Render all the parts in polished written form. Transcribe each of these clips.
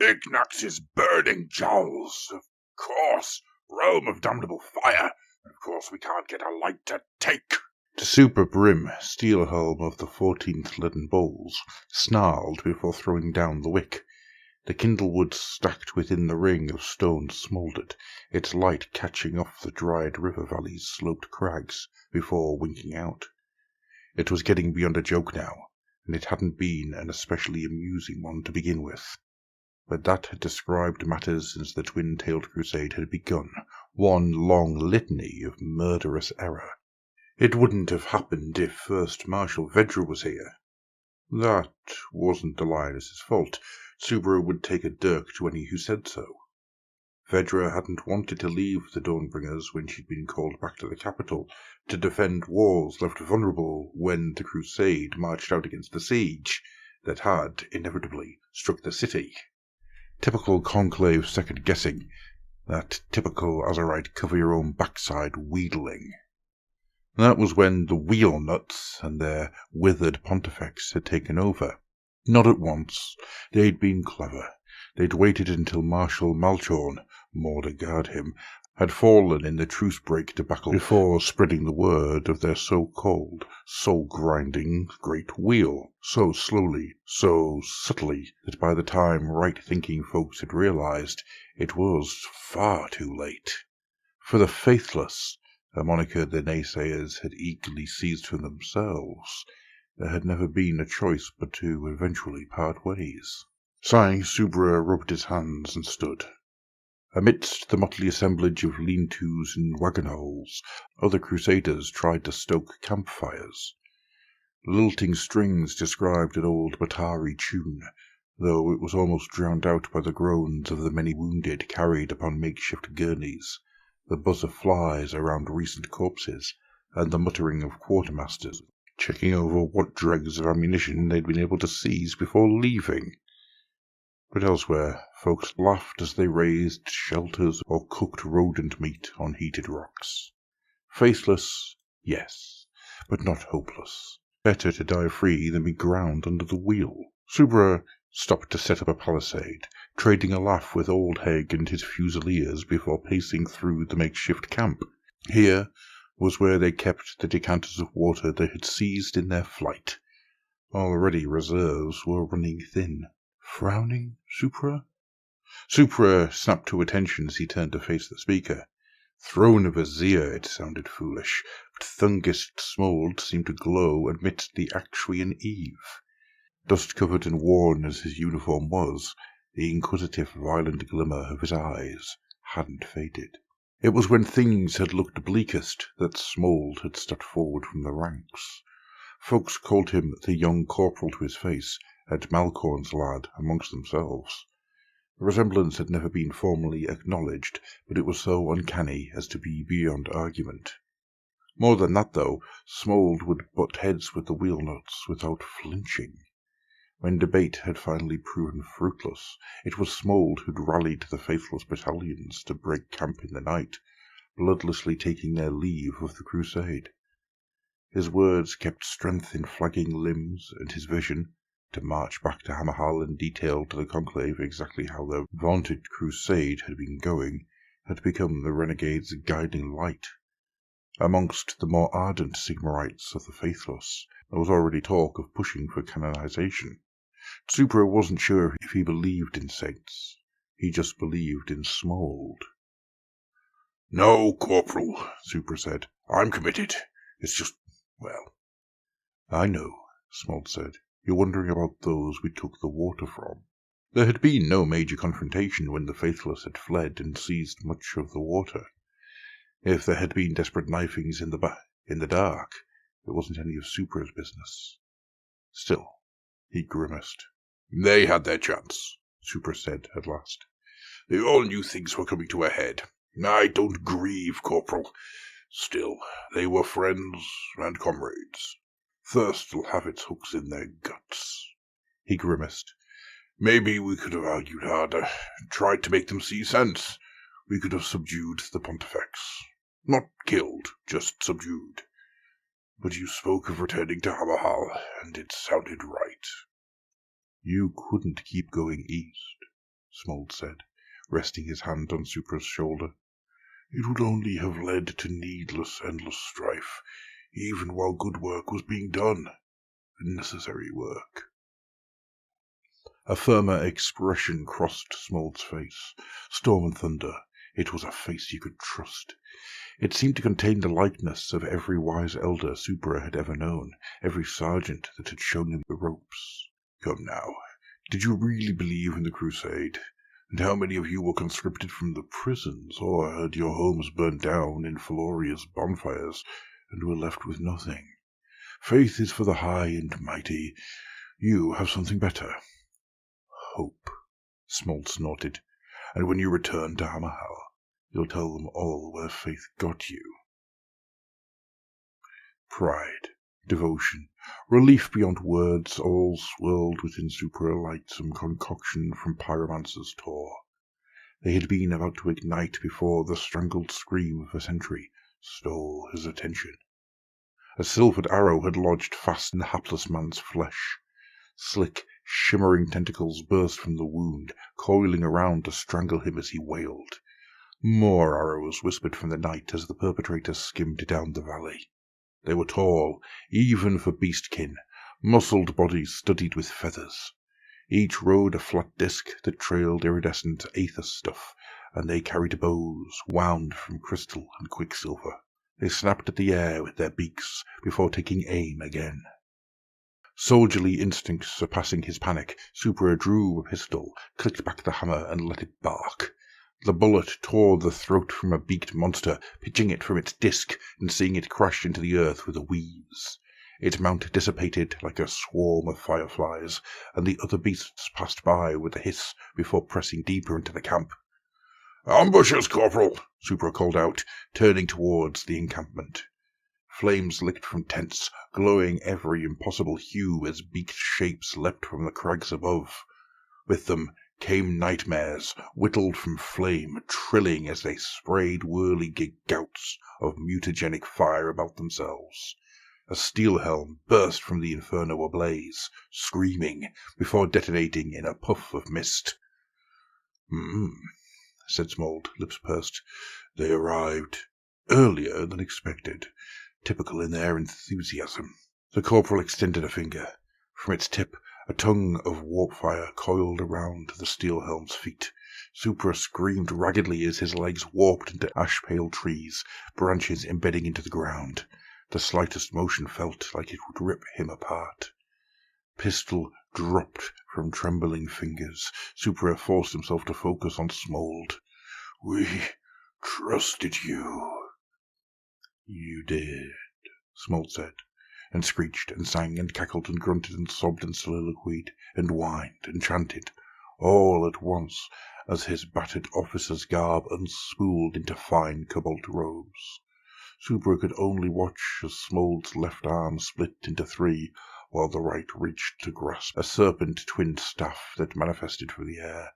Ignax's burning jowls, of course, realm of damnable fire, and of course we can't get a light to take. The super brim steel helm of the 14th leaden bowls snarled before throwing down the wick. The kindlewood stacked within the ring of stone smouldered, its light catching off the dried river valley's sloped crags before winking out. It was getting beyond a joke now, and it hadn't been an especially amusing one to begin with. But that had described matters since the twin-tailed crusade had begun, one long litany of murderous error. It wouldn't have happened if First Marshal Vedra was here. That wasn't the lioness's fault. Subaru would take a dirk to any who said so. Vedra hadn't wanted to leave the Dawnbringers when she'd been called back to the capital to defend walls left vulnerable when the crusade marched out against the siege that had inevitably struck the city. Typical conclave second-guessing, that typical Azerite cover-your-own-backside wheedling. That was when the wheel nuts and their withered pontifex had taken over. Not at once. They'd been clever. They'd waited until Marshal Malchorn, more to guard him, had fallen in the truce break debacle before spreading the word of their so-called, soul-grinding great wheel, so slowly, so subtly, that by the time right-thinking folks had realized, it was far too late. For the Faithless, a moniker the naysayers had eagerly seized for themselves, there had never been a choice but to eventually part ways. Sighing, Subra rubbed his hands and stood. Amidst the motley assemblage of lean-tos and wagon-holes, other crusaders tried to stoke campfires. Lilting strings described an old Batari tune, though it was almost drowned out by the groans of the many wounded carried upon makeshift gurneys, the buzz of flies around recent corpses, and the muttering of quartermasters checking over what dregs of ammunition they'd been able to seize before leaving. But elsewhere, folks laughed as they raised shelters or cooked rodent meat on heated rocks. Faithless, yes, but not hopeless. Better to die free than be ground under the wheel. Subra stopped to set up a palisade, trading a laugh with Old Heg and his fusiliers before pacing through the makeshift camp. Here was where they kept the decanters of water they had seized in their flight. Already reserves were running thin. Frowning, Supra? Supra snapped to attention as he turned to face the speaker. Throne of Azir, it sounded foolish, but Thungist Smold seemed to glow amidst the Actrian eve. Dust-covered and worn as his uniform was, the inquisitive, violent glimmer of his eyes hadn't faded. It was when things had looked bleakest that Smold had stepped forward from the ranks. Folks called him the young corporal to his face, and Malcorn's lad amongst themselves. The resemblance had never been formally acknowledged, but it was so uncanny as to be beyond argument. More than that, though, Smold would butt heads with the wheel-nuts without flinching. When debate had finally proven fruitless, it was Smold who'd rallied the Faithless battalions to break camp in the night, bloodlessly taking their leave of the crusade. His words kept strength in flagging limbs, and his vision, to march back to Hammerhal and detail to the conclave exactly how their vaunted crusade had been going, had become the renegade's guiding light. Amongst the more ardent Sigmarites of the Faithless, there was already talk of pushing for canonization. Supra wasn't sure if he believed in saints. He just believed in Smold. "No, Corporal," Supra said. "I'm committed. It's just, well..." "I know," Smold said. "You're wondering about those we took the water from." There had been no major confrontation when the Faithless had fled and seized much of the water. If there had been desperate knifings in the dark, it wasn't any of Supra's business. Still, he grimaced. "They had their chance," Supra said at last. "They all knew things were coming to a head. I don't grieve, Corporal. Still, they were friends and comrades. Thirst'll have its hooks in their guts." He grimaced. "Maybe we could have argued harder, tried to make them see sense. We could have subdued the Pontifex. Not killed, just subdued. But you spoke of returning to Hammerhal, and it sounded right." "You couldn't keep going east," Smold said, resting his hand on Supra's shoulder. It would only have led to needless, endless strife, even while good work was being done. Necessary work. A firmer expression crossed Smold's face. Storm and thunder. It was a face you could trust. It seemed to contain the likeness of every wise elder Supra had ever known, every sergeant that had shown him the ropes. Come now, did you really believe in the crusade? And how many of you were conscripted from the prisons, or had your homes burnt down in Feloria's bonfires, and were left with nothing? Faith is for the high and mighty. You have something better. Hope, Smold snorted. And when you return to Hammerhal, you'll tell them all where faith got you. Pride, devotion, relief beyond words, all swirled within Supra like some concoction from Pyromancer's Tor. They had been about to ignite before the strangled scream of a sentry stole his attention. A silvered arrow had lodged fast in the hapless man's flesh. Slick, shimmering tentacles burst from the wound, coiling around to strangle him as he wailed. More arrows whispered from the night as the perpetrators skimmed down the valley. They were tall, even for beastkin, muscled bodies studded with feathers. Each rode a flat disc that trailed iridescent aether stuff, and they carried bows wound from crystal and quicksilver. They snapped at the air with their beaks before taking aim again. Soldierly instincts surpassing his panic, Supra drew a pistol, clicked back the hammer, and let it bark. The bullet tore the throat from a beaked monster, pitching it from its disc and seeing it crash into the earth with a wheeze. Its mount dissipated like a swarm of fireflies, and the other beasts passed by with a hiss before pressing deeper into the camp. "Ambushes, Corporal!" Supra called out, turning towards the encampment. Flames licked from tents, glowing every impossible hue as beaked shapes leapt from the crags above. With them came nightmares, whittled from flame, trilling as they sprayed whirling gouts of mutagenic fire about themselves. A steel helm burst from the inferno ablaze, screaming, before detonating in a puff of mist. Said Smold, lips pursed. They arrived earlier than expected, typical in their enthusiasm. The corporal extended a finger. From its tip, a tongue of warp fire coiled around the steel helm's feet. Supra screamed raggedly as his legs warped into ash-pale trees, branches embedding into the ground. The slightest motion felt like it would rip him apart. Pistol dropped from trembling fingers. Supra forced himself to focus on Smold. "We trusted you." "You did," Smold said, and screeched and sang and cackled and grunted and sobbed and soliloquied and whined and chanted, all at once as his battered officer's garb unspooled into fine cobalt robes. Supra could only watch as Smold's left arm split into three, while the right reached to grasp a serpent-twinned staff that manifested from the air.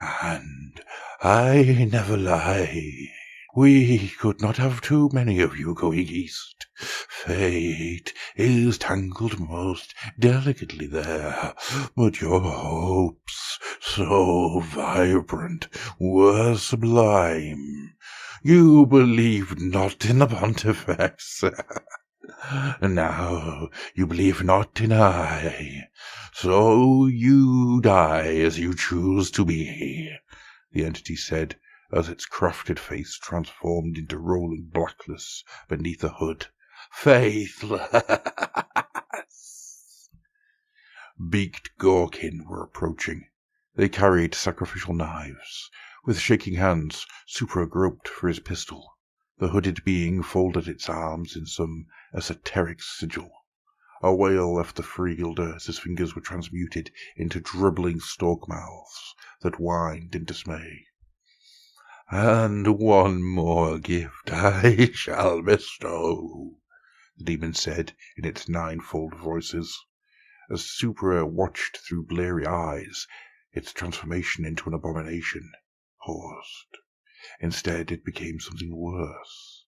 "And I never lie. We could not have too many of you going east. Fate is tangled most delicately there, but your hopes, so vibrant, were sublime. You believed not in the Pontifex. Now you believe not in I. So you die as you choose to be," the entity said, as its crafted face transformed into rolling blackness beneath a hood. "Faithless!" Beaked Gorkin were approaching. They carried sacrificial knives. With shaking hands, Supra groped for his pistol. The hooded being folded its arms in some esoteric sigil. A wail left the Freeguilder as his fingers were transmuted into dribbling stork mouths that whined in dismay. "And one more gift I shall bestow," the demon said in its ninefold voices. As Supra watched through bleary eyes, its transformation into an abomination paused. Instead, it became something worse.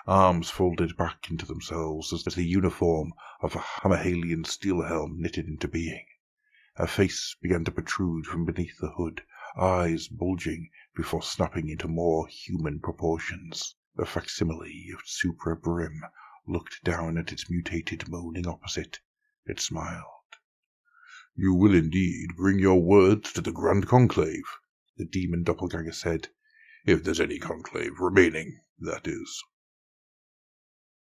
Arms folded back into themselves as the uniform of a Hammerhalian steel helm knitted into being. A face began to protrude from beneath the hood, eyes bulging before snapping into more human proportions. A facsimile of Supra Brim looked down at its mutated moaning opposite. It smiled. "You will indeed bring your words to the Grand Conclave," the demon doppelganger said. "If there's any conclave remaining, that is."